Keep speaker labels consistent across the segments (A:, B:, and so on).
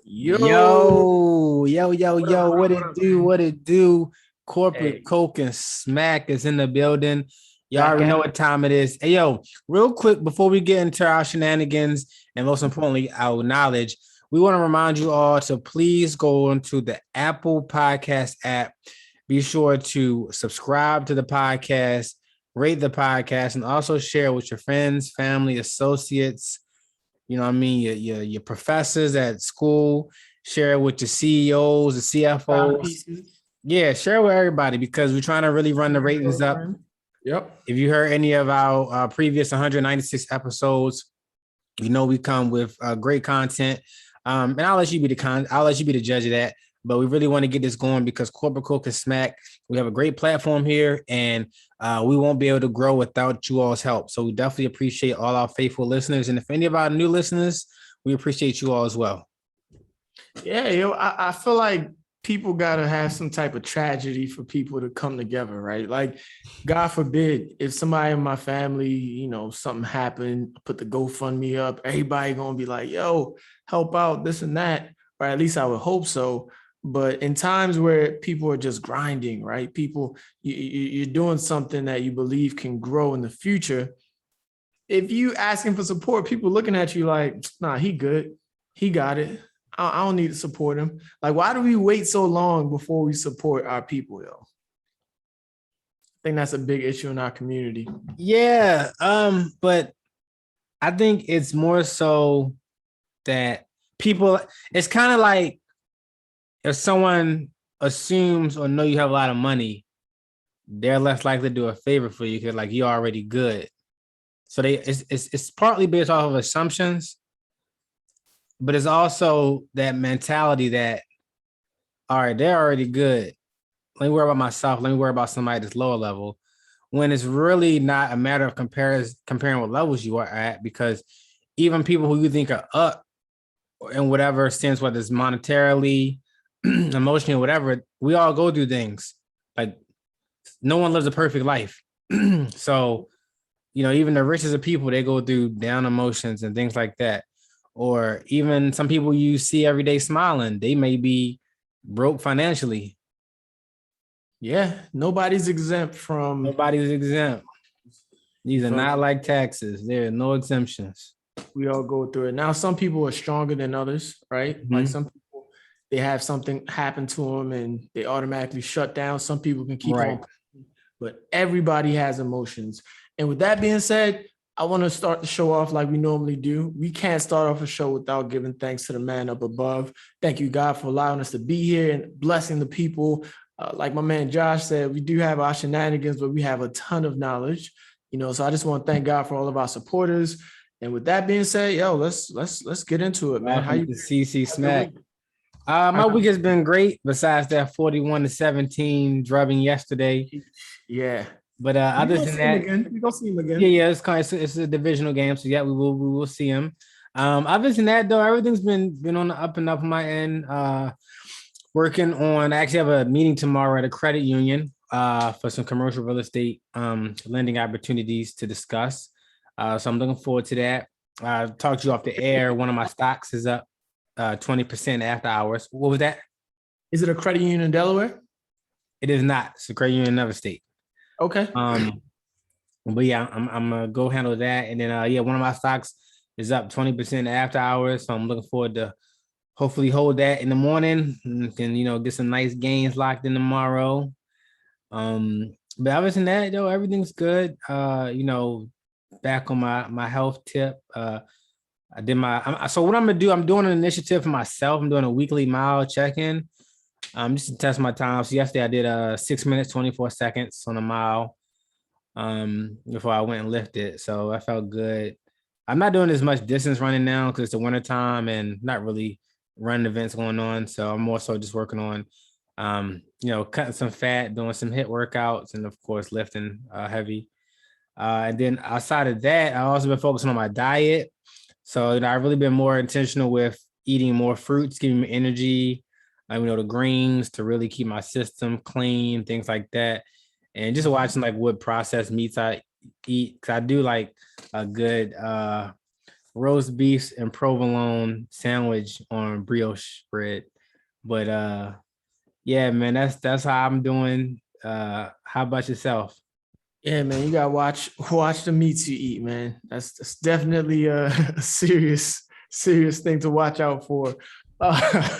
A: Yo,
B: What up, what up,
A: what
B: what
A: it
B: up,
A: do?
B: man?
A: What it do? Corporate
B: Hey,
A: Coke and Smack is in the building. Y'all
B: back
A: already know
B: at
A: what time it is. Hey, yo, real quick before we get into our shenanigans and most importantly, our knowledge, we want to remind you all to please go into the Apple Podcast app. Be sure to subscribe to the podcast, rate the podcast, and also share with your friends, family, associates, you know what I mean, your professors at school, share it with your CEOs, the
B: time
A: CFOs.
B: pieces.
A: Yeah, share with everybody because we're trying to really run the ratings up.
B: Yep.
A: If you heard any of our previous 196 episodes, you know we come with great content. And I'll let you be I'll let you be the judge of that. But we really want to get this going because Corporate Cook and Smack, we have a great platform here, and we won't be able to grow without you all's help. So we definitely appreciate all our faithful listeners, and if any of our new listeners, we appreciate you all as well.
B: Yeah, I feel like people gotta have some type of tragedy for people to come together, right? Like, God forbid, if somebody in my family, something happened, put the GoFundMe up, everybody gonna be like, yo, help out, this and that. Or at least I would hope so. But in times where people are just grinding, right? People, you're doing something that you believe can grow in the future. If you asking for support, people looking at you like, nah, he good. He got it. I don't need to support him. Like, why do we wait so long before we support our people, yo? I think that's a big issue in our community.
A: Yeah, but I think it's more so that people. It's kind of like if someone assumes or know you have a lot of money, they're less likely to do a favor for you because like you're already good. So it's partly based off of assumptions, but it's also that mentality that all right, they're already good. Let me worry about myself. Let me worry about somebody that's lower level. When it's really not a matter of comparing what levels you are at, because even people who you think are up in whatever sense, whether it's monetarily, emotionally, whatever, we all go through things. Like no one lives a perfect life. So, even the richest of people, they go through down emotions and things like that. Or even some people you see every day smiling, they may be broke financially.
B: Yeah, nobody's exempt from.
A: Nobody's exempt.
B: You
A: These are
B: feel
A: not
B: me?
A: like taxes. There are no exemptions.
B: We all go through it. Now, some people are stronger than others, right? Like
A: Mhm.
B: some people, they have something happen to them and they automatically shut down. Some people can keep
A: Right.
B: on, but everybody has emotions. And with that being said, I want to start the show off like we normally do. We can't start off a show without giving thanks to the man up above. Thank you, God, for allowing us to be here and blessing the people. Like my man Josh said, we do have our shenanigans, but we have a ton of knowledge. So I just want to thank God for all of our supporters. And with that being said, yo, let's get into it, man. How
A: Welcome
B: you?
A: to CC
B: How's your
A: Smack.
B: week?
A: My week has been great. Besides that 41-17 drubbing yesterday,
B: Yeah,
A: but
B: we
A: other
B: gonna
A: than
B: see him
A: that,
B: again. We gonna see him
A: yeah,
B: again.
A: yeah, it's a divisional game, so yeah, we will see him. Other than that though, everything's been on the up and up on my end. Working on. I actually have a meeting tomorrow at a credit union for some commercial real estate lending opportunities to discuss. So I'm looking forward to that. I talked to you off the air. One of my stocks is up 20% after hours. What was that?
B: Is it a credit union in Delaware?
A: It is not. It's a credit union in another state.
B: Okay.
A: Um, but yeah, I'm gonna go handle that. And then yeah, one of my stocks is up 20% after hours. So I'm looking forward to hopefully hold that in the morning and can get some nice gains locked in tomorrow. But other than that, though, everything's good. Back on my health tip. I did so what I'm gonna do, I'm doing an initiative for myself. I'm doing a weekly mile check-in. Just to test my time. So yesterday I did 6 minutes, 24 seconds on a mile before I went and lifted. So I felt good. I'm not doing as much distance running now because it's the winter time and not really running events going on. So I'm more so just working on cutting some fat, doing some hit workouts, and of course lifting heavy. And then outside of that, I also been focusing on my diet. So I've really been more intentional with eating more fruits, giving me energy. The greens to really keep my system clean, things like that, and just watching like what processed meats I eat because I do like a good roast beef and provolone sandwich on brioche bread. But yeah, man, that's how I'm doing. How about yourself?
B: Yeah, man, you gotta watch the meats you eat, man. That's definitely a, a serious thing to watch out for. Uh,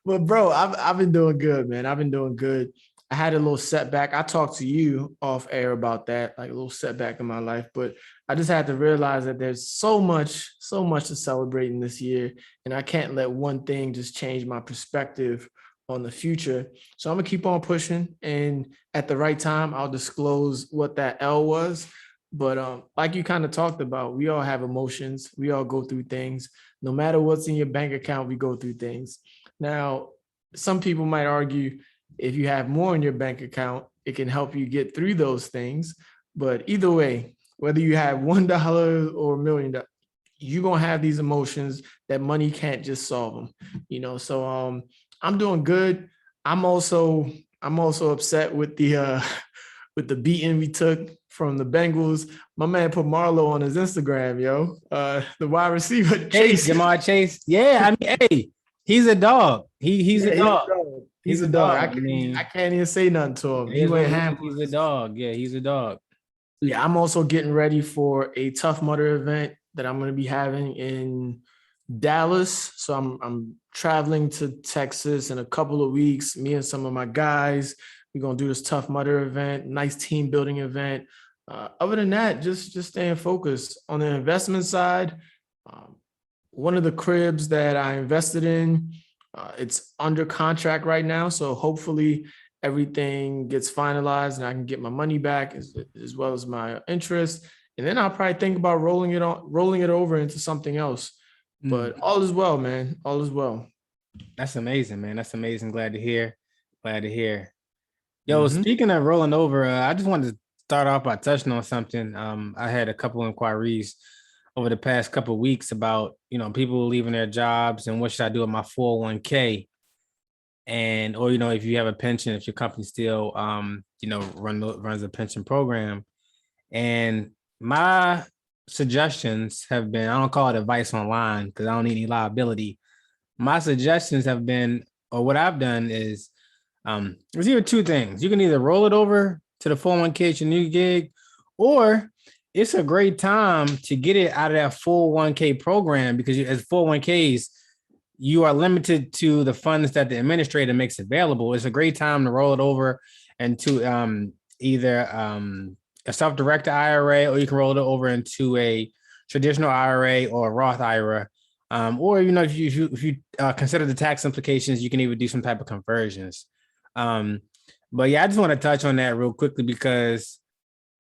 B: but bro, I've been doing good, man. I've been doing good. I had a little setback. I talked to you off air about that, like a little setback in my life. But I just had to realize that there's so much to celebrate in this year, and I can't let one thing just change my perspective on the future. So I'm gonna keep on pushing, and at the right time, I'll disclose what that L was. But like you kind of talked about, we all have emotions. We all go through things. No matter what's in your bank account, we go through things. Now, some people might argue if you have more in your bank account, it can help you get through those things. But either way, whether you have $1 or $1,000,000, you're gonna have these emotions that money can't just solve them. So I'm doing good. I'm also upset with the with the beating we took from the Bengals. My man put Marlo on his Instagram, yo. The wide receiver
A: Chase, Jamar Chase. Yeah, I mean, hey, he's a dog. He's a dog.
B: He's a dog.
A: I mean,
B: I can't even say nothing to him. He
A: he's
B: went ham.
A: a dog. Yeah, he's a dog.
B: Yeah, I'm also getting ready for a Tough Mudder event that I'm going to be having in Dallas. So I'm traveling to Texas in a couple of weeks. Me and some of my guys, we're gonna do this Tough Mudder event, nice team building event. Other than that, just staying focused on the investment side. Um, One of the cribs that I invested in, it's under contract right now. So hopefully everything gets finalized and I can get my money back as well as my interest. And then I'll probably think about rolling it over into something else. But all is well, man. All is well.
A: That's amazing, man. That's amazing. Glad to hear. Glad to hear. Yo, speaking of rolling over, I just wanted to start off by touching on something. I had a couple inquiries over the past couple of weeks about, people leaving their jobs and what should I do with my 401k? And, or, if you have a pension, if your company still, runs a pension program. And my suggestions have been, I don't call it advice online because I don't need any liability. My suggestions have been, or what I've done is, there's either two things. You can either roll it over to the 401k at your new gig, or it's a great time to get it out of that 401k program because as 401ks, you are limited to the funds that the administrator makes available. It's a great time to roll it over into either a self-directed IRA, or you can roll it over into a traditional IRA or a Roth IRA. Or, if you consider the tax implications, you can even do some type of conversions. But yeah, I just want to touch on that real quickly because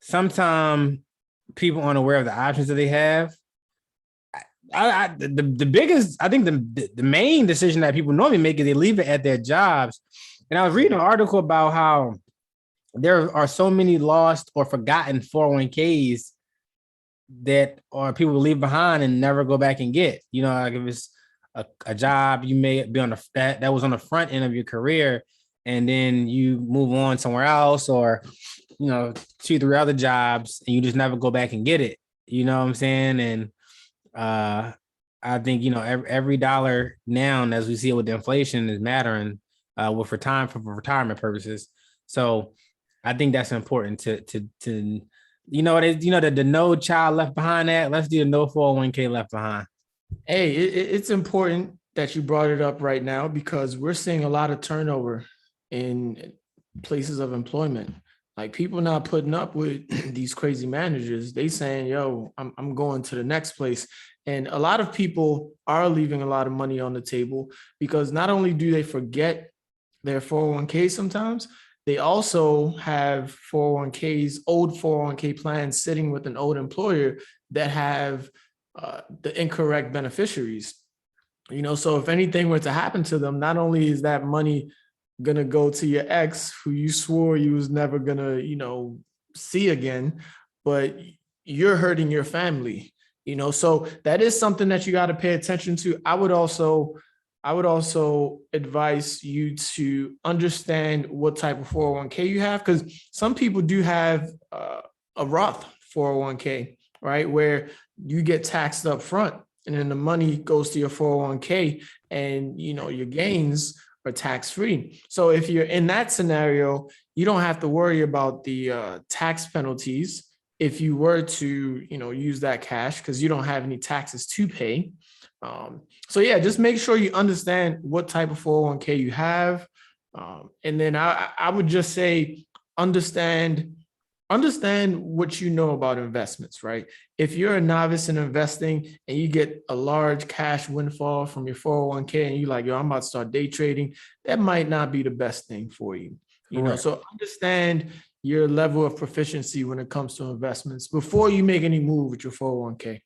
A: sometimes people aren't aware of the options that they have. The biggest, I think the main decision that people normally make is they leave it at their jobs. And I was reading an article about how there are so many lost or forgotten 401ks that or people leave behind and never go back and get. Like if it's a job you may be on that was on the front end of your career, and then you move on somewhere else, or 2-3 other jobs, and you just never go back and get it. You know what I'm saying? And I think every dollar now, as we see it with the inflation, is mattering for retirement purposes. So I think that's important to the no child left behind that. Let's do the no 401k left behind.
B: Hey, it's important that you brought it up right now because we're seeing a lot of turnover in places of employment. Like people not putting up with these crazy managers. They saying, yo, I'm going to the next place. And a lot of people are leaving a lot of money on the table because not only do they forget their 401k sometimes, they also have 401ks, old 401k plans sitting with an old employer that have the incorrect beneficiaries. So if anything were to happen to them, not only is that money going to go to your ex who you swore you was never going to, see again, but you're hurting your family, so that is something that you got to pay attention to. I would also advise you to understand what type of 401k you have, because some people do have a Roth 401k, right? Where you get taxed up front and then the money goes to your 401k and, your gains are tax free. So if you're in that scenario, you don't have to worry about the tax penalties if you were to, use that cash because you don't have any taxes to pay. So yeah, just make sure you understand what type of 401k you have. And then I would just say, understand what you know about investments, right? If you're a novice in investing and you get a large cash windfall from your 401k and you're like, yo, I'm about to start day trading, that might not be the best thing for you. So understand your level of proficiency when it comes to investments before you make any move with your 401k.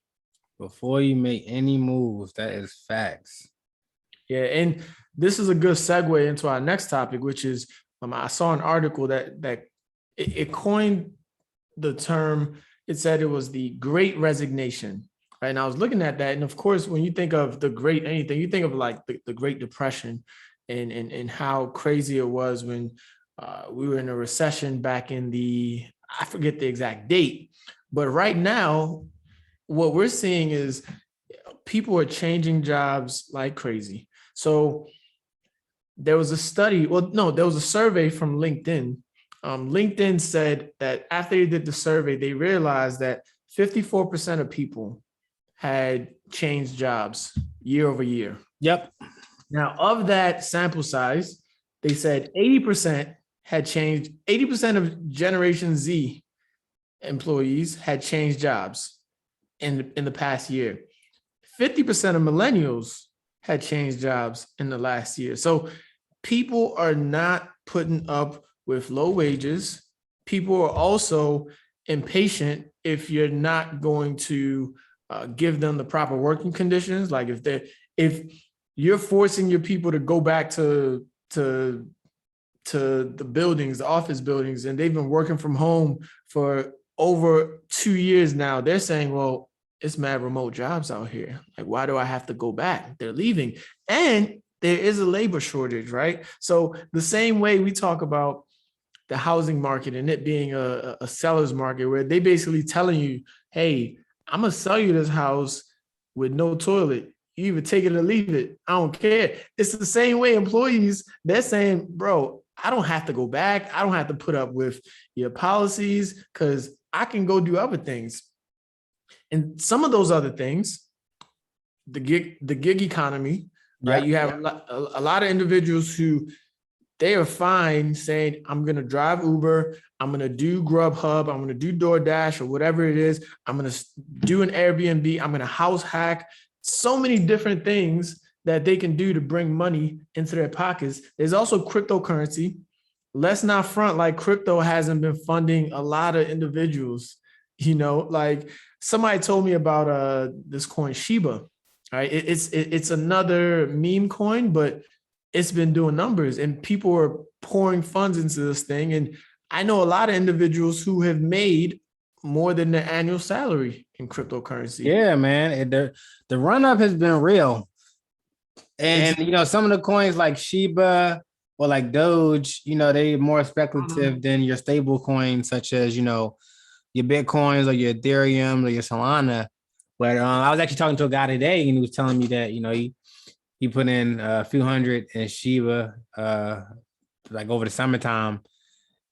A: Before you make any moves, that is facts.
B: Yeah, and this is a good segue into our next topic, which is I saw an article that it coined the term. It said it was the Great Resignation, right? And I was looking at that, and of course, when you think of the Great anything, you think of like the Great Depression, and how crazy it was when we were in a recession back in I forget the exact date, but right now, what we're seeing is people are changing jobs like crazy. So there was a survey from LinkedIn. LinkedIn said that after they did the survey, they realized that 54% of people had changed jobs year over year.
A: Yep.
B: Now, of that sample size, they said 80% had changed. 80% of Generation Z employees had changed jobs in the past year. 50% of millennials had changed jobs in the last year. So people are not putting up with low wages. People are also impatient if you're not going to give them the proper working conditions. Like if you're forcing your people to go back to the buildings, the office buildings, and they've been working from home for over 2 years now, they're saying, well, it's mad remote jobs out here. Like, why do I have to go back? They're leaving. And there is a labor shortage, right? So the same way we talk about the housing market and it being a seller's market where they basically telling you, hey, I'm going to sell you this house with no toilet. You either take it or leave it. I don't care. It's the same way employees, they're saying, bro, I don't have to go back. I don't have to put up with your policies because I can go do other things. And some of those other things, the gig economy, right? You have a lot of individuals who they are fine saying, I'm going to drive Uber, I'm going to do Grubhub, I'm going to do DoorDash or whatever it is. I'm going to do an Airbnb, I'm going to house hack. So many different things that they can do to bring money into their pockets. There's also cryptocurrency. Let's not front like crypto hasn't been funding a lot of individuals. Like somebody told me about this coin Shiba. Right, it's another meme coin, but it's been doing numbers, and people are pouring funds into this thing. And I know a lot of individuals who have made more than their annual salary in cryptocurrency.
A: Yeah, man, the run up has been real, and some of the coins like Shiba or like Doge, they're more speculative than your stable coins, such as your Bitcoins or your Ethereum or your Solana. But I was actually talking to a guy today, and he was telling me that he put in a few hundred in Shiba like over the summertime,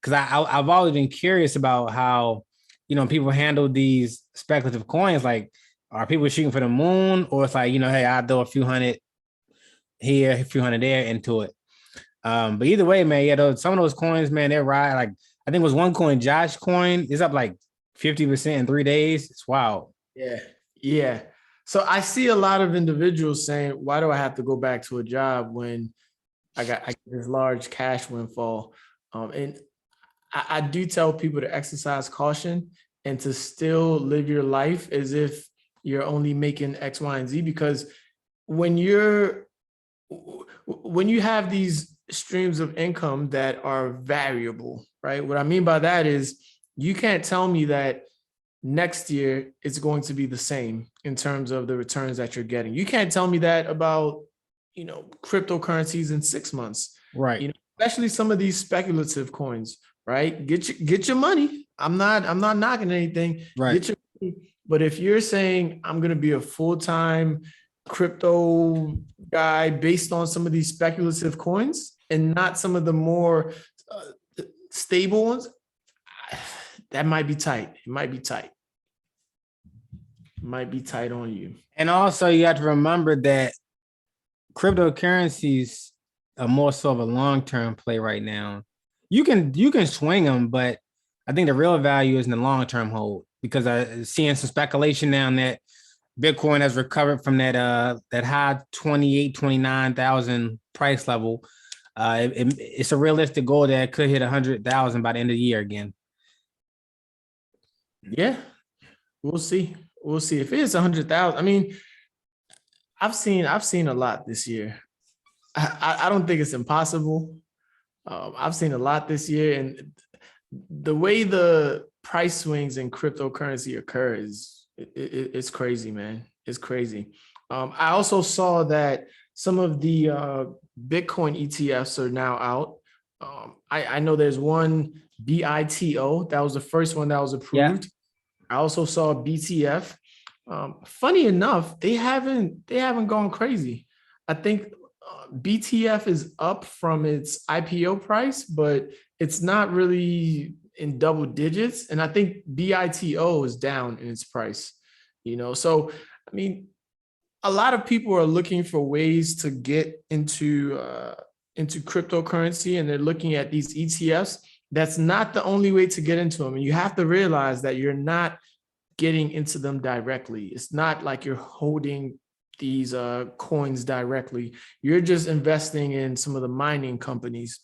A: because I've always been curious about how people handle these speculative coins. Like, are people shooting for the moon, or it's like hey, I'll throw a few hundred here, a few hundred there into it. But either way, man, some of those coins, man, they're right. Like I think it was one coin, Josh coin, is up like 50% in 3 days. It's wild.
B: Yeah. So I see a lot of individuals saying, why do I have to go back to a job when I get this large cash windfall? And I do tell people to exercise caution and to still live your life as if you're only making X, Y, and Z, because when you have these streams of income that are variable, right? What I mean by that is you can't tell me that next year it's going to be the same in terms of the returns that you're getting. You can't tell me that about, cryptocurrencies in 6 months,
A: right?
B: Especially some of these speculative coins, right? Get your money. I'm not knocking anything.
A: Right.
B: Get your money, But if you're saying I'm going to be a full-time crypto guy based on some of these speculative coins and not some of the more stable ones, that might be tight. It might be tight. It might be tight on you.
A: And also you have to remember that cryptocurrencies are more so of a long-term play right now. You can swing them, but I think the real value is in the long-term hold, because I'm seeing some speculation now that Bitcoin has recovered from that high 29,000 price level. It's a realistic goal that could hit 100,000 by the end of the year again.
B: Yeah, we'll see. We'll see if it's 100,000. I mean, I've seen a lot this year. I don't think it's impossible. I've seen a lot this year, and the way the price swings in cryptocurrency occur is it's crazy, man. It's crazy. I also saw that some of the Bitcoin ETFs are now out. I know there's one BITO. That was the first one that was approved. Yeah. I also saw BTF. Funny enough, they haven't gone crazy. I think BTF is up from its IPO price, but it's not really in double digits. And I think BITO is down in its price, So, I mean, a lot of people are looking for ways to get into cryptocurrency, and they're looking at these ETFs. That's not the only way to get into them. And you have to realize that you're not getting into them directly. It's not like you're holding these coins directly. You're just investing in some of the mining companies,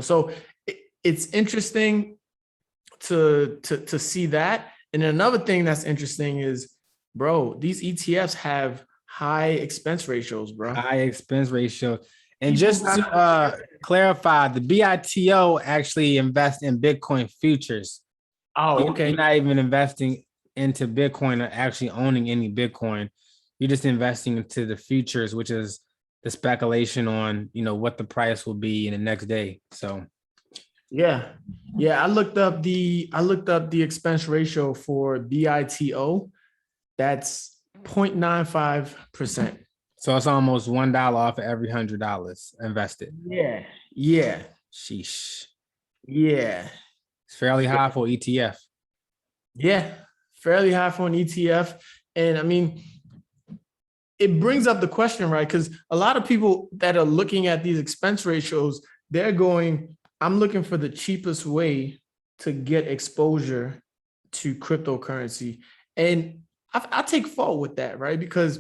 B: So it's interesting to see that. And another thing that's interesting is, bro, these ETFs have high expense ratios, bro.
A: High expense ratio. And just to clarify, the BITO actually invests in Bitcoin futures.
B: Oh, okay.
A: You're not even investing into Bitcoin or actually owning any Bitcoin. You're just investing into the futures, which is the speculation on, what the price will be in the next day. So,
B: yeah. I looked up the expense ratio for BITO. That's 0.95%.
A: So it's almost $1 off of every $100 invested.
B: Yeah.
A: Sheesh.
B: Yeah.
A: It's fairly high for ETF.
B: Yeah, fairly high for an ETF. And I mean, it brings up the question, right? Because a lot of people that are looking at these expense ratios, they're going, I'm looking for the cheapest way to get exposure to cryptocurrency. And I take fault with that, right? Because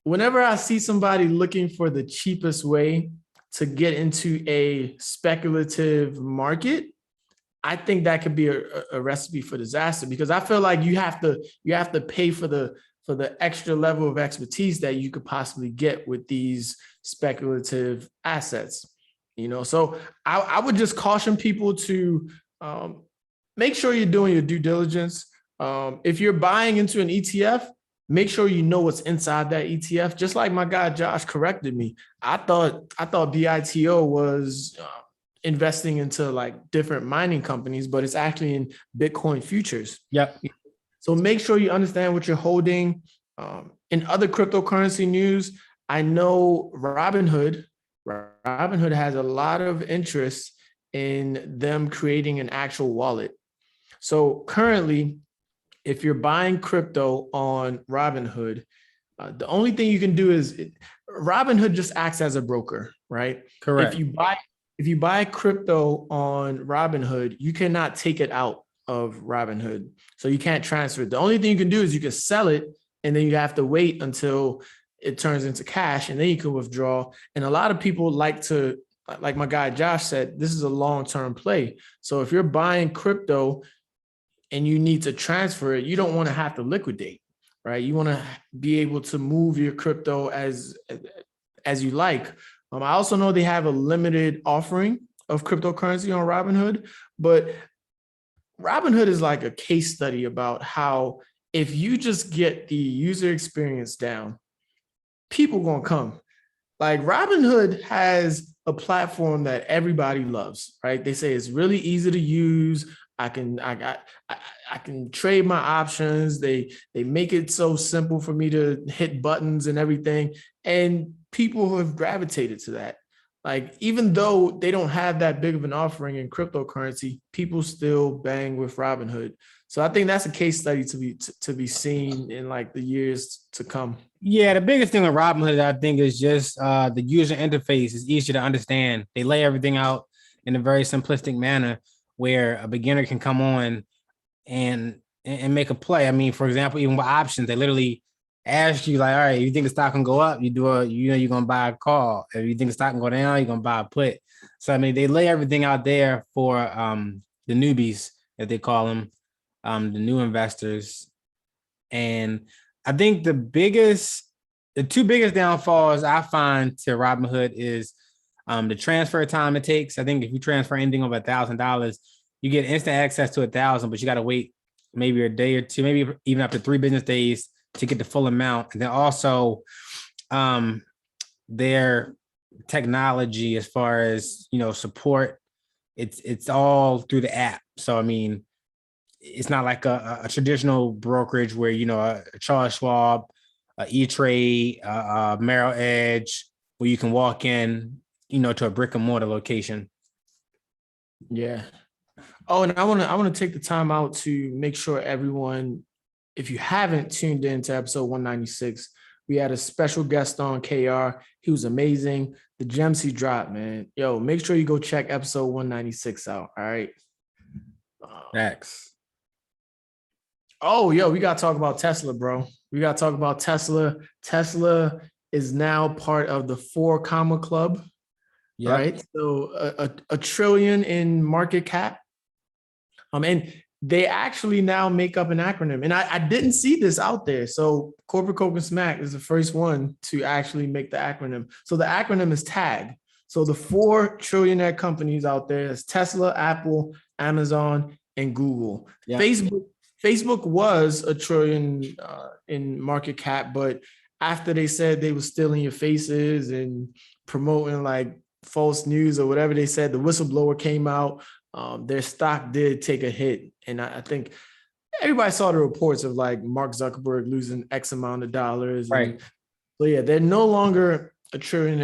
B: whenever I see somebody looking for the cheapest way to get into a speculative market, I think that could be a recipe for disaster, because I feel like you have to pay for the extra level of expertise that you could possibly get with these speculative assets. So I would just caution people to make sure you're doing your due diligence. If you're buying into an ETF, make sure you know what's inside that ETF. Just like my guy Josh corrected me, I thought BITO was investing into like different mining companies, but it's actually in Bitcoin futures.
A: Yep.
B: So make sure you understand what you're holding. In other cryptocurrency news, I know Robinhood has a lot of interest in them creating an actual wallet. So currently, if you're buying crypto on Robinhood, the only thing you can do is Robinhood just acts as a broker, right?
A: Correct.
B: If you buy crypto on Robinhood, you cannot take it out of Robinhood. So you can't transfer it. The only thing you can do is you can sell it, and then you have to wait until it turns into cash, and then you can withdraw. And a lot of people like my guy Josh said, this is a long-term play. So if you're buying crypto and you need to transfer it, you don't want to have to liquidate, right? You want to be able to move your crypto as you like. I also know they have a limited offering of cryptocurrency on Robinhood, but Robinhood is like a case study about how if you just get the user experience down, people gonna come. Like Robinhood has a platform that everybody loves, right? They say it's really easy to use. I can trade my options. They make it so simple for me to hit buttons and everything. And people have gravitated to that. Like, even though they don't have that big of an offering in cryptocurrency, people still bang with Robinhood. So I think that's a case study to be seen in like the years to come.
A: Yeah, the biggest thing with Robinhood, I think, is just the user interface is easier to understand. They lay everything out in a very simplistic manner where a beginner can come on and make a play. I mean, for example, even with options, they literally ask you like, all right, you think the stock can go up, you're gonna buy a call. If you think the stock can go down, you're gonna buy a put. So I mean, they lay everything out there for the newbies, as they call them, the new investors. And I think the two biggest downfalls I find to Robinhood is the transfer time it takes. I think if you transfer anything over $1,000, you get instant access to 1,000, but you got to wait maybe a day or two, maybe even up to 3 business days to get the full amount. And then also their technology, as far as, support, it's all through the app. So, I mean, it's not like a traditional brokerage where, a Charles Schwab, a E-Trade, Merrill Edge, where you can walk in, to a brick and mortar location.
B: Yeah. Oh, and I want to take the time out to make sure everyone, if you haven't tuned in to episode 196, we had a special guest on, KR. He was amazing. The gems he dropped, man. Yo, make sure you go check episode 196 out. All right.
A: Thanks.
B: Oh, yo, we got to talk about Tesla, bro. We got to talk about Tesla. Tesla is now part of the 4 comma club. Yep. Right. So a trillion in market cap. And they actually now make up an acronym. And I didn't see this out there. So Corporate Coke and Smack is the first one to actually make the acronym. So the acronym is TAG. So the 4 trillionaire companies out there is Tesla, Apple, Amazon, and Google. Yep. Facebook was a trillion in market cap, but after they said they were stealing your faces and promoting like false news or whatever they said, the whistleblower came out. Their stock did take a hit. And I think everybody saw the reports of like Mark Zuckerberg losing X amount of dollars.
A: Right.
B: And so yeah, they're no longer a trillion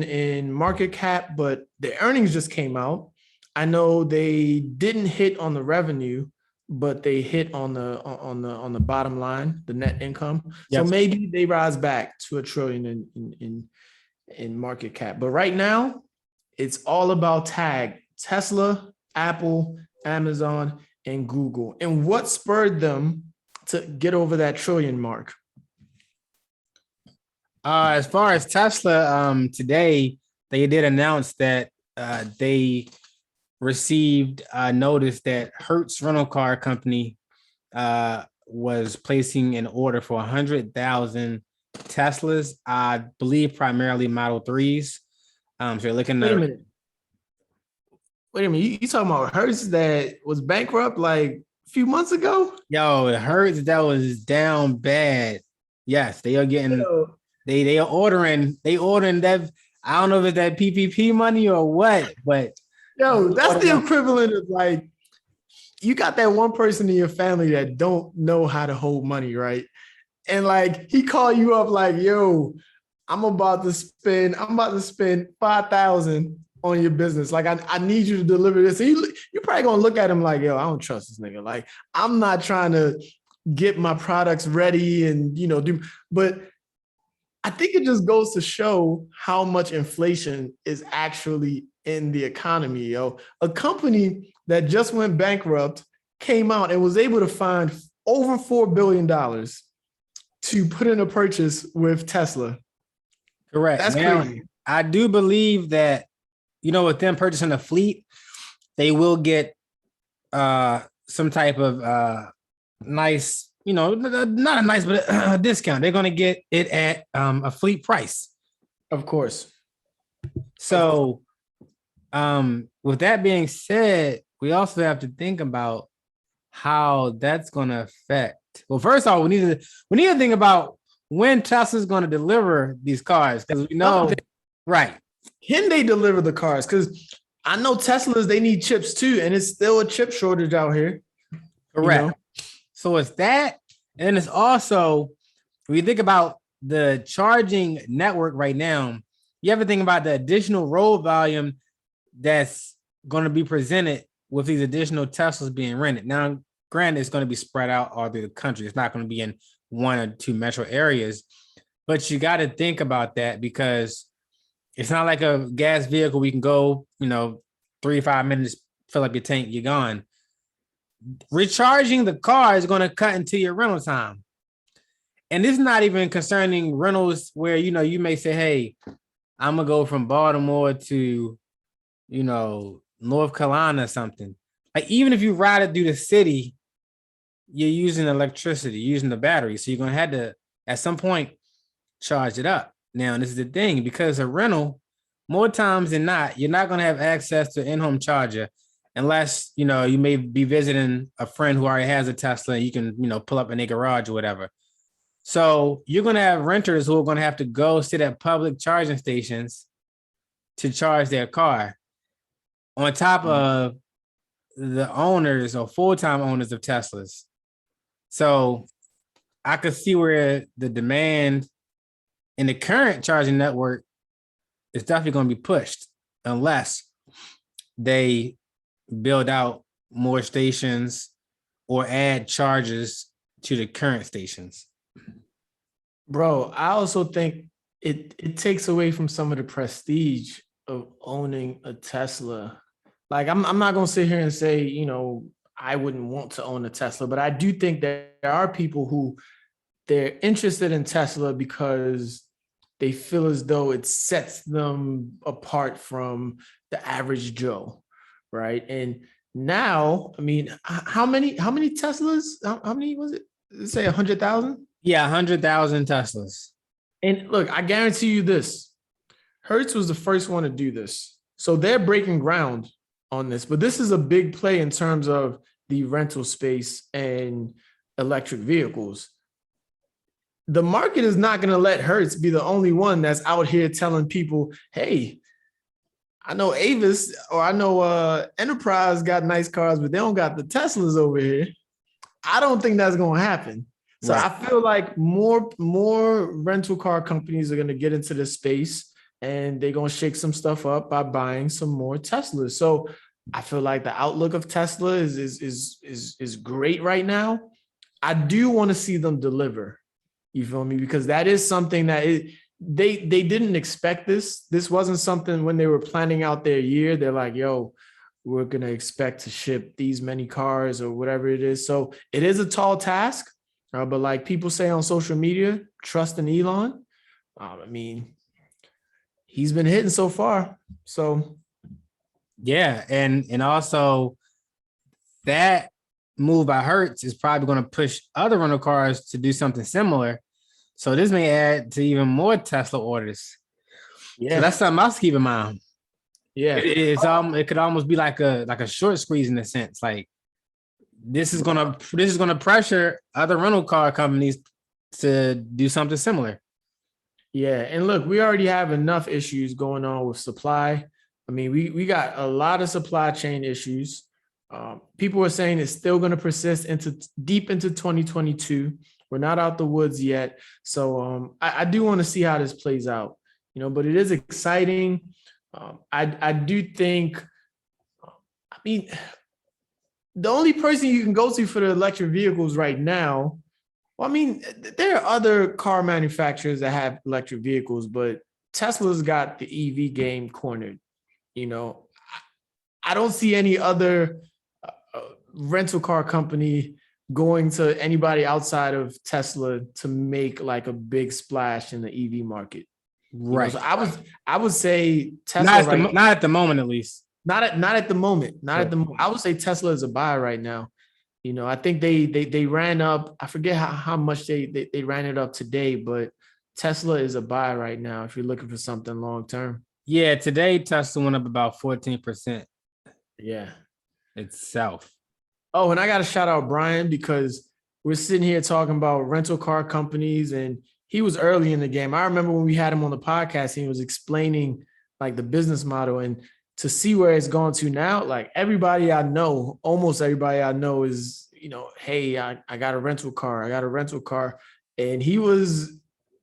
B: in market cap, but the earnings just came out. I know they didn't hit on the revenue, but they hit on the bottom line, the net income. Yep. So maybe they rise back to a trillion in market cap. But right now, it's all about TAG: Tesla, Apple, Amazon, and Google. And what spurred them to get over that trillion mark?
A: As far as Tesla, today they did announce that they received a notice that Hertz rental car company was placing an order for 100,000 Teslas, I believe primarily Model 3s. So you're looking at.
B: Wait a minute. You talking about Hertz that was bankrupt like a few months ago?
A: Yo, Hertz that was down bad. Yes, they are getting. They are ordering that. I don't know if it's that PPP money or what, but
B: yo, that's the equivalent of like, you got that one person in your family that don't know how to hold money, right? And like, he called you up like, yo, I'm about to spend 5,000 on your business. Like, I need you to deliver this. And you're probably gonna look at him like, yo, I don't trust this nigga. Like, I'm not trying to get my products ready and but I think it just goes to show how much inflation is actually in the economy, yo. A company that just went bankrupt came out and was able to find over $4 billion to put in a purchase with Tesla.
A: Correct.
B: That's
A: now,
B: crazy.
A: I do believe that, with them purchasing a fleet, they will get some type of nice, not a nice, but a discount. They're going to get it at a fleet price.
B: Of course.
A: So with that being said, we also have to think about how that's going to affect. Well, first of all, we need to think about when Tesla's going to deliver these cars, because we know, right?
B: Can they deliver the cars? Because I know Teslas, they need chips too, and it's still a chip shortage out here.
A: Correct.
B: You know?
A: So it's that, and then it's also when you think about the charging network right now, you ever think about the additional road volume that's going to be presented with these additional Teslas being rented. Now, granted, it's going to be spread out all through the country. It's not going to be in one or two metro areas, but you got to think about that because it's not like a gas vehicle. We can go, 3 to 5 minutes, fill up your tank, you're gone. Recharging the car is going to cut into your rental time. And this is not even concerning rentals where, you may say, hey, I'm going to go from Baltimore to, North Carolina or something. Like, even if you ride it through the city, you're using electricity, using the battery. So you're going to have to, at some point, charge it up. Now, this is the thing, because a rental, more times than not, you're not going to have access to an in-home charger unless, you may be visiting a friend who already has a Tesla and you can, pull up in their garage or whatever. So you're going to have renters who are going to have to go sit at public charging stations to charge their car on top of the owners or full-time owners of Teslas. So I could see where the demand in the current charging network is definitely going to be pushed unless they build out more stations or add chargers to the current stations.
B: Bro, I also think it takes away from some of the prestige of owning a Tesla. Like, I'm not going to sit here and say, I wouldn't want to own a Tesla, but I do think that there are people who they're interested in Tesla because they feel as though it sets them apart from the average Joe, right? And now, I mean, how many Teslas? How many was it? Let's say 100,000?
A: Yeah, 100,000 Teslas.
B: And look, I guarantee you this. Hertz was the first one to do this. So they're breaking ground on this, but this is a big play in terms of the rental space and electric vehicles. The market is not going to let Hertz be the only one that's out here telling people, hey, I know Avis or I know Enterprise got nice cars, but they don't got the Teslas over here. I don't think that's going to happen. So right. I feel like more rental car companies are going to get into this space and they're going to shake some stuff up by buying some more Teslas. So I feel like the outlook of Tesla is great right now. I do want to see them deliver. You feel me? Because that is something that they didn't expect this. This wasn't something when they were planning out their year. They're like, yo, we're going to expect to ship these many cars or whatever it is. So it is a tall task. But like people say on social media, trust in Elon. I mean, he's been hitting so far. So,
A: yeah. And also that move by Hertz is probably going to push other rental cars to do something similar. So this may add to even more Tesla orders. Yeah. So that's something else to keep in mind.
B: Yeah.
A: It could almost be like a short squeeze in a sense. Like, this is gonna pressure other rental car companies to do something similar.
B: Yeah, and look, we already have enough issues going on with supply. I mean, we got a lot of supply chain issues. People are saying it's still going to persist deep into 2022. We're not out the woods yet, so I do want to see how this plays out. But it is exciting. I do think. I mean, the only person you can go to for the electric vehicles right now, well, I mean, there are other car manufacturers that have electric vehicles, but Tesla's got the EV game cornered. I don't see any other rental car company going to anybody outside of Tesla to make like a big splash in the EV market.
A: Right.
B: So I would say Tesla
A: not at the moment, at least.
B: Not at the moment. At the moment. I would say Tesla is a buy right now. I think they ran up. I forget how much they ran it up today, but Tesla is a buy right now if you're looking for something long term.
A: Yeah, today Tesla went up about 14%.
B: Yeah,
A: itself.
B: Oh, and I got to shout out Brian because we're sitting here talking about rental car companies, and he was early in the game. I remember when we had him on the podcast, he was explaining like the business model, and to see where it's gone to now, like everybody I know, almost everybody I know is, hey, I got a rental car. I got a rental car. And he was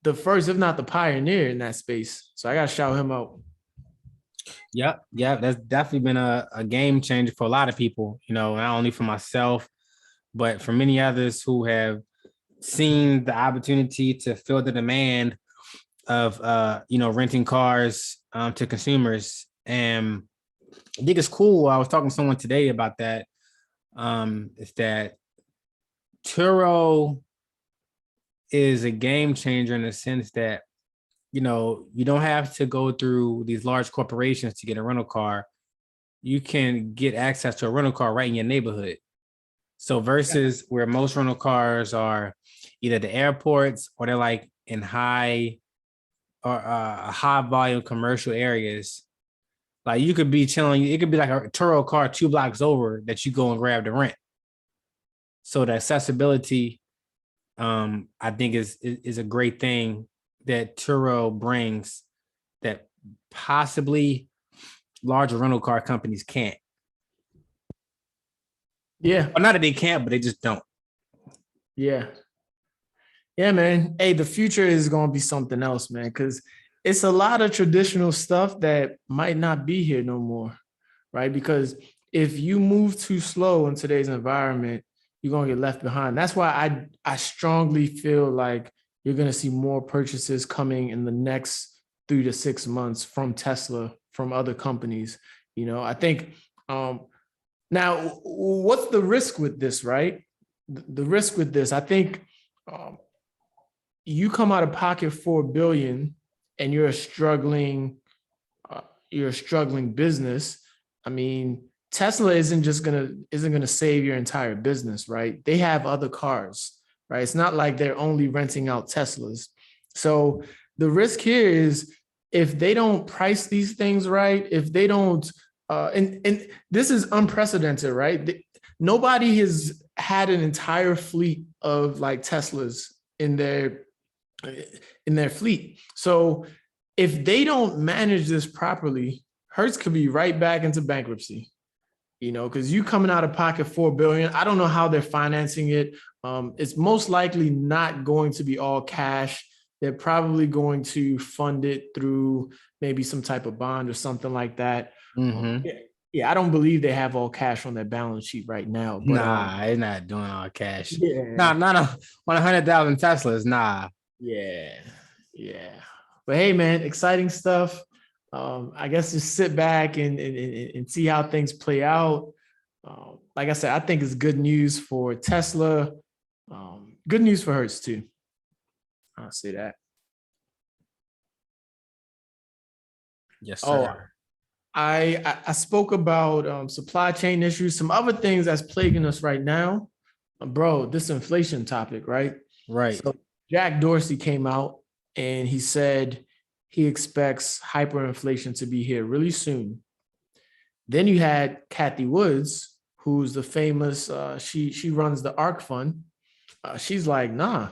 B: the first, if not the pioneer in that space. So I got to shout him out.
A: Yep. That's definitely been a game changer for a lot of people, not only for myself, but for many others who have seen the opportunity to fill the demand of renting cars to consumers. And I think it's cool. I was talking to someone today about that. Is that Turo is a game changer in the sense that you don't have to go through these large corporations to get a rental car. You can get access to a rental car right in your neighborhood. So versus where most rental cars are either the airports or they're like in high volume commercial areas, like you could be chilling. It could be like a Turo car 2 blocks over that you go and grab the rent. So the accessibility, I think is a great thing that Turo brings that possibly larger rental car companies can't.
B: Yeah.
A: Well, not that they can't, but they just don't.
B: Yeah. Yeah, man. Hey, the future is going to be something else, man, because it's a lot of traditional stuff that might not be here no more, right? Because if you move too slow in today's environment, you're going to get left behind. That's why I strongly feel like you're going to see more purchases coming in the next 3 to 6 months from Tesla, from other companies. I think now what's the risk with this, right? The risk with this, I think you come out of pocket $4 billion and you're a struggling business. I mean, Tesla isn't gonna save your entire business, right? They have other cars, right? It's not like they're only renting out Teslas. So the risk here is if they don't price these things right, if they don't, and this is unprecedented, right? Nobody has had an entire fleet of like Teslas in their fleet. So if they don't manage this properly, Hertz could be right back into bankruptcy. Because you coming out of pocket $4 billion. I don't know how they're financing it. It's most likely not going to be all cash. They're probably going to fund it through maybe some type of bond or something like that.
A: Mm-hmm.
B: Yeah, I don't believe they have all cash on their balance sheet right now. But,
A: they're not doing all cash.
B: Yeah.
A: Not 100,000 Teslas. Nah.
B: Yeah. But hey, man, exciting stuff. I guess just sit back and see how things play out. Like I said, I think it's good news for Tesla. Good news for Hertz too. I'll say that.
A: Yes, sir.
B: I spoke about supply chain issues, some other things that's plaguing us right now. Bro, this inflation topic, right?
A: Right.
B: So Jack Dorsey came out and he said he expects hyperinflation to be here really soon. Then you had Kathy Woods, who's the famous, she runs the ARC fund. She's like, nah,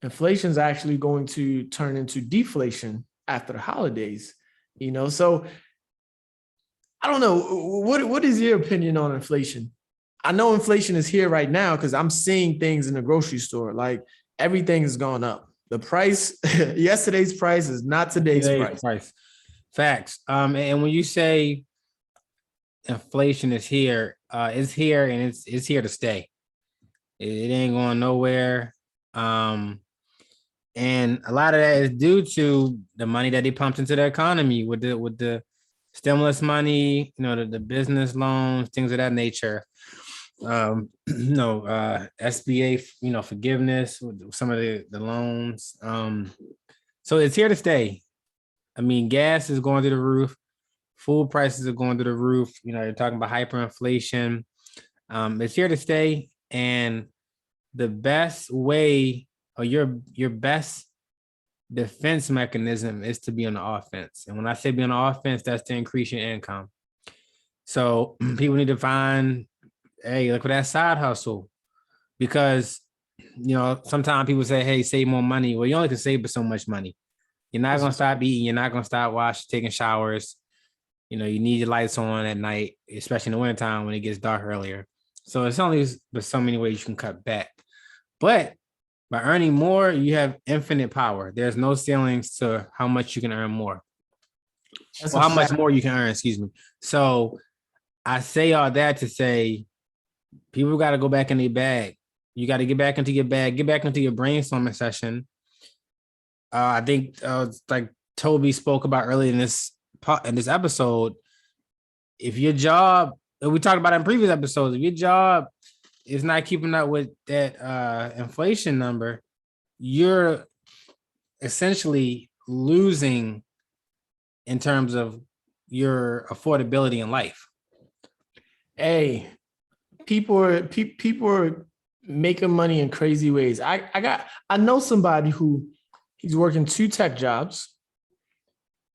B: inflation is actually going to turn into deflation after the holidays. So I don't know. What is your opinion on inflation? I know inflation is here right now because I'm seeing things in the grocery store. Like everything has gone up. The price, yesterday's price is not today's price.
A: Facts. And when you say inflation is here, it's here and it's here to stay. It ain't going nowhere. And a lot of that is due to the money that they pumped into the economy with the stimulus money, the business loans, things of that nature. SBA, forgiveness with some of the loans. So it's here to stay. I mean, gas is going through the roof. Food prices are going through the roof. You're talking about hyperinflation. It's here to stay. And the best way or your best defense mechanism is to be on the offense. And when I say be on the offense, that's to increase your income. So people need to find, hey, look for that side hustle. Because, sometimes people say, hey, save more money. Well, you only can save so much money. You're not going to stop eating. You're not going to stop taking showers. You know, you need your lights on at night, especially in the wintertime when it gets dark earlier. So it's only there's so many ways you can cut back. But by earning more, you have infinite power. There's no ceilings to how much you can earn more.
B: That's
A: Or how much more you can earn, excuse me. So I say all that to say people got to go back in their bag. You got to get back into your bag, get back into your brainstorming session. I think like Toby spoke about earlier in this episode, if your job, we talked about it in previous episodes, if your job is not keeping up with that inflation number, you're essentially losing in terms of your affordability in life.
B: Hey, people are making money in crazy ways. I know somebody who he's working 2 tech jobs.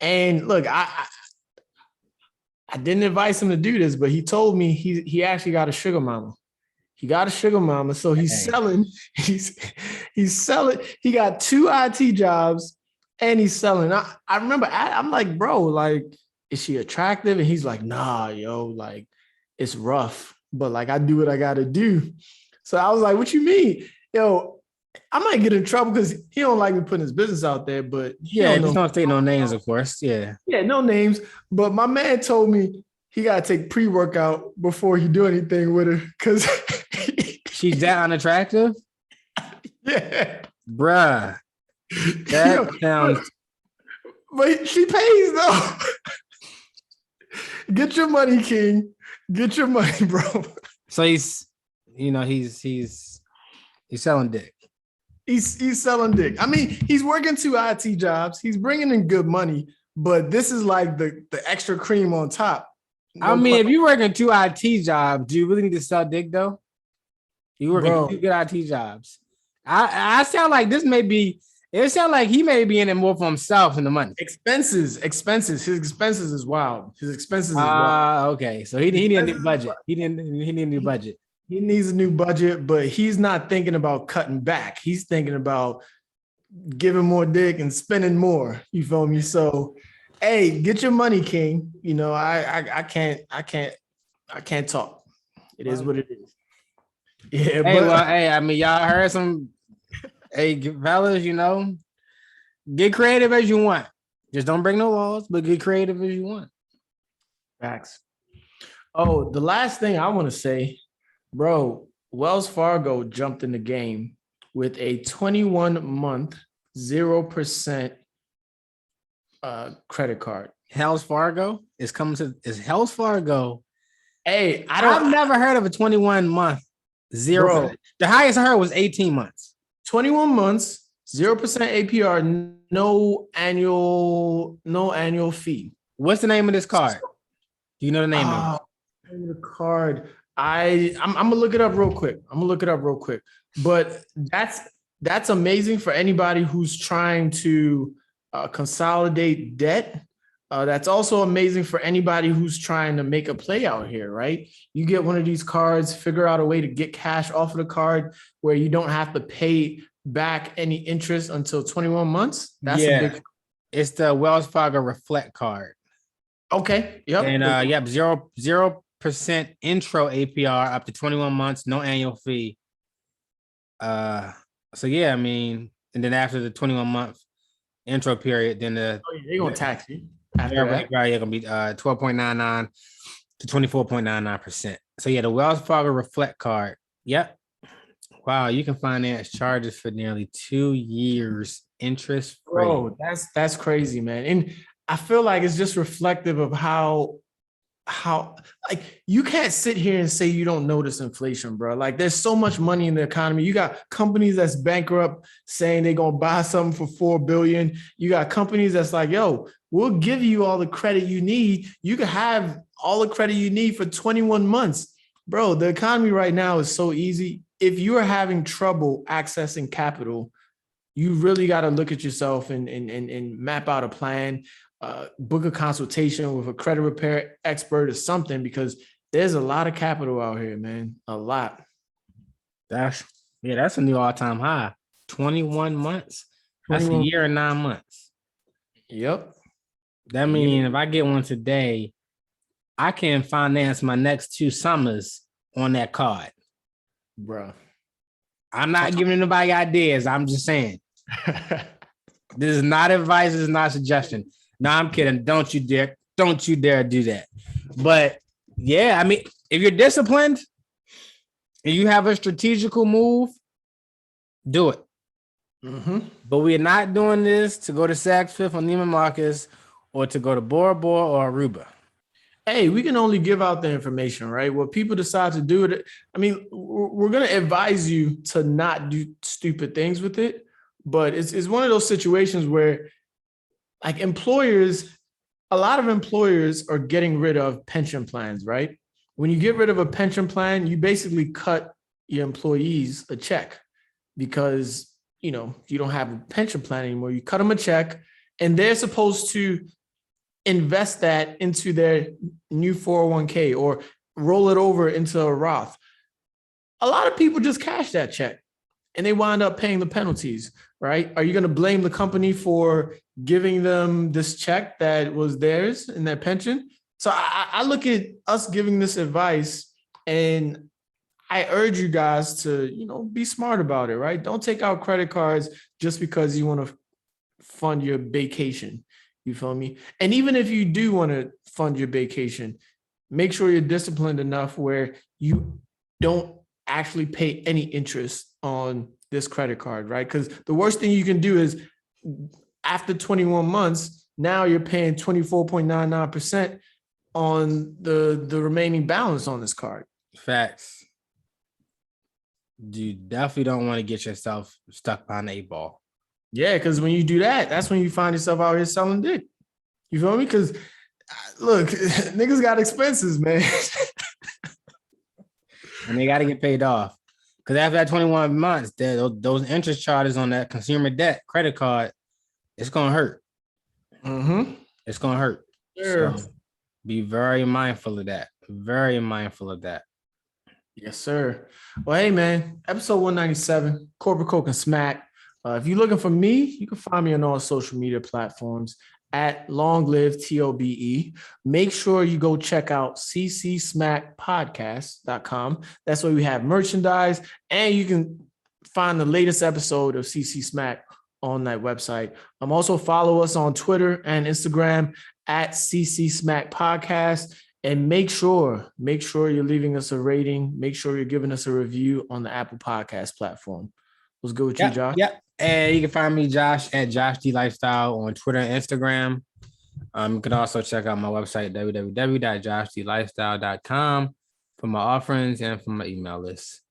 B: And look, I didn't advise him to do this, but he told me he actually got a sugar mama. He got a sugar mama, so he's selling. He's selling. He got 2 IT jobs, and he's selling. I remember I'm like, bro, like, is she attractive? And he's like, nah, yo, like, it's rough, but like, I do what I got to do. So I was like, what you mean, yo? I might get in trouble because he don't like me putting his business out there, but
A: just don't say no names, of course. Yeah,
B: no names. But my man told me he got to take pre-workout before he do anything with her because
A: she's that unattractive.
B: Yeah,
A: bruh, that sounds.
B: But she pays though. Get your money, King. Get your money, bro.
A: So he's selling dick.
B: He's selling dick. I mean, he's working 2 IT jobs. He's bringing in good money, but this is like the extra cream on top.
A: If you're working 2 IT jobs, do you really need to sell dick though? You working 2 good IT jobs. I sound like this may be. It sounds like he may be in it more for himself than the money.
B: Expenses. His expenses is wild. His expenses is wild.
A: Okay. So he needed a new budget. He need a new budget.
B: He needs a new budget, but he's not thinking about cutting back. He's thinking about giving more dick and spending more. You feel me? So, hey, get your money, King. You know, I can't talk. It is what it is. Yeah,
A: I mean, y'all heard some. Hey, fellas, get creative as you want. Just don't break no laws, but get creative as you want.
B: Facts. Oh, the last thing I want to say, bro, Wells Fargo jumped in the game with a 21-month 0% credit card.
A: Wells Fargo is Wells Fargo.
B: Hey,
A: I've never heard of a 21-month 0%. Bro, the highest I heard was 18 months.
B: 21 months, 0% APR, no annual fee.
A: What's the name of this card? Do you know the name of it?
B: The card. I'm gonna look it up real quick. But that's amazing for anybody who's trying to consolidate debt. That's also amazing for anybody who's trying to make a play out here, right? You get one of these cards, figure out a way to get cash off of the card where you don't have to pay back any interest until 21 months. That's a big.
A: It's the Wells Fargo Reflect card.
B: Okay. Yep.
A: And 0% intro APR up to 21 months, no annual fee. And then after the 21-month intro period, then they're
B: gonna tax you.
A: Right, gonna be 12.99 to 24.99%. So the Wells Fargo Reflect card. Yep. Wow, you can finance charges for nearly 2 years interest free.
B: Bro, that's crazy, man. And I feel like it's just reflective of how like you can't sit here and say you don't notice inflation, bro. Like there's so much money in the economy. You got companies that's bankrupt saying they're gonna buy something for $4 billion. You got companies that's like, yo, we'll give you all the credit you need. You can have all the credit you need for 21 months. Bro, the economy right now is so easy. If you are having trouble accessing capital, you really got to look at yourself and map out a plan, book a consultation with a credit repair expert or something, because there's a lot of capital out here, man. A lot.
A: That's a new all-time high. 21 months. That's a year and 9 months.
B: Yep.
A: That means if I get one today, I can finance my next 2 summers on that card.
B: Bro.
A: I'm not giving anybody ideas. I'm just saying. This is not advice. This is not suggestion. No, I'm kidding. Don't you dare do that. But yeah, I mean, if you're disciplined and you have a strategical move, do it.
B: Mm-hmm.
A: But we're not doing this to go to Saks Fifth or Neiman Marcus or to go to Bora Bora or Aruba.
B: Hey, we can only give out the information, right? What people decide to do with it. I mean, we're going to advise you to not do stupid things with it. But it's one of those situations where, like, a lot of employers are getting rid of pension plans, right? When you get rid of a pension plan, you basically cut your employees a check because, you don't have a pension plan anymore. You cut them a check and they're supposed to invest that into their new 401k or roll it over into a Roth. A lot of people just cash that check and they wind up paying the penalties, right? Are you going to blame the company for giving them this check that was theirs in their pension? So I look at us giving this advice and I urge you guys to, be smart about it, right? Don't take out credit cards just because you want to fund your vacation. You feel me? And even if you do want to fund your vacation, make sure you're disciplined enough where you don't actually pay any interest on this credit card, right? Because the worst thing you can do is after 21 months, now you're paying 24.99% on the remaining balance on this card.
A: Facts. You definitely don't want to get yourself stuck behind the 8 ball.
B: Yeah, because when you do that, that's when you find yourself out here selling dick. You feel me? Because look, niggas got expenses, man.
A: And they got to get paid off. Because after that 21 months, those interest charges on that consumer debt credit card, it's going to hurt.
B: Mm-hmm.
A: It's going to hurt.
B: Sure.
A: So be very mindful of that. Very mindful of that.
B: Yes, sir. Well, hey, man, episode 197, Corporate Coke and Smack. If you're looking for me, you can find me on all social media platforms at longliveTOBE. Make sure you go check out ccsmackpodcast.com. That's where we have merchandise, and you can find the latest episode of CC Smack on that website. Also follow us on Twitter and Instagram at CC Smack Podcast. And make sure you're leaving us a rating. Make sure you're giving us a review on the Apple Podcast platform. What's good with you, Josh?
A: Yep. And you can find me, Josh, at Josh D Lifestyle on Twitter and Instagram. You can also check out my website, www.joshdlifestyle.com, for my offerings and for my email list.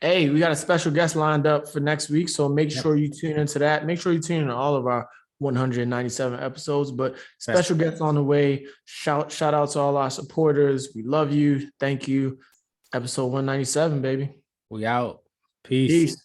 B: Hey, we got a special guest lined up for next week, so make sure you tune into that. Make sure you tune into all of our 197 episodes, but special guests on the way. Shout out to all our supporters. We love you. Thank you. Episode 197, baby.
A: We out. Peace.